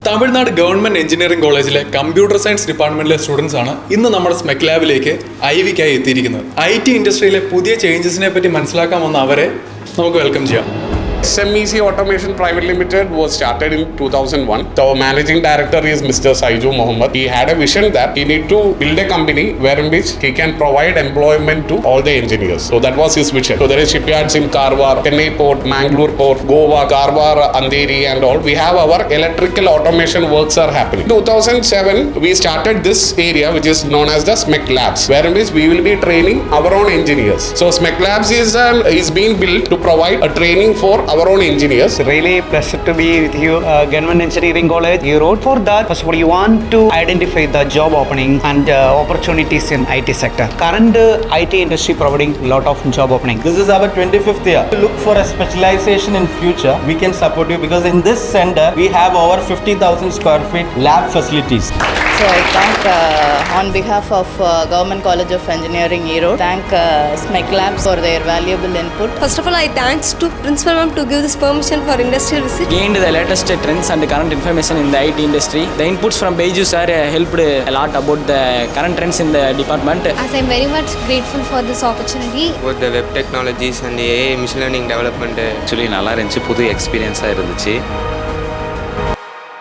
Tamil Nadu government engineering കോളേജിലെ computer science ഡിപ്പാർട്ട്മെന്റിലെ students ആണ് ഇന്ന് നമ്മുടെ സ്മെക്ലാബിലേക്ക് ഐവിക്കായി എത്തിയിരിക്കുന്നത്. IT ഇൻഡസ്ട്രിയിലെ പുതിയ ചേഞ്ചസിനെ പറ്റി മനസ്സിലാക്കാൻ വന്ന അവരെ നമുക്ക് വെൽക്കം ചെയ്യാം. SMEC Automation Private Limited was started in 2001. The managing director is Mr. Saiju Mohammed. He had a vision that he need to build a company wherein which he can provide employment to all the engineers. So that was his vision. So there is shipyards in Karwar, Chennai Port, Mangalore Port, Goa, Karwar, Andheri and all. We have our electrical automation works are happening. In 2007, we started this area which is known as the SMEClabs, wherein which we will be training our own engineers. So SMEClabs is being built to provide a training for our own engineers. Really pleasure to be with you, Government Engineering College, Erode. For that, first of all, you want to identify the job opening and opportunities in IT sector. Current IT industry providing a lot of job opening. This is our 25th year. Look for a specialization in future. We can support you because in this center, we have over 50,000 square feet lab facilities. So I thank on behalf of Government College of Engineering Erode, thank SMEClabs for their valuable input. First of all, I thanks to Principal Ma'am to give this permission for industrial visit. Gained the latest trends and current information in the IT industry. The inputs from Beiju sir helped a lot about the current trends in the department. As I'm very much grateful for this opportunity. About the web technologies and AI machine learning development. Actually நல்லா இருந்துச்சு, புது எக்ஸ்பீரியன்ஸாக இருந்துச்சு.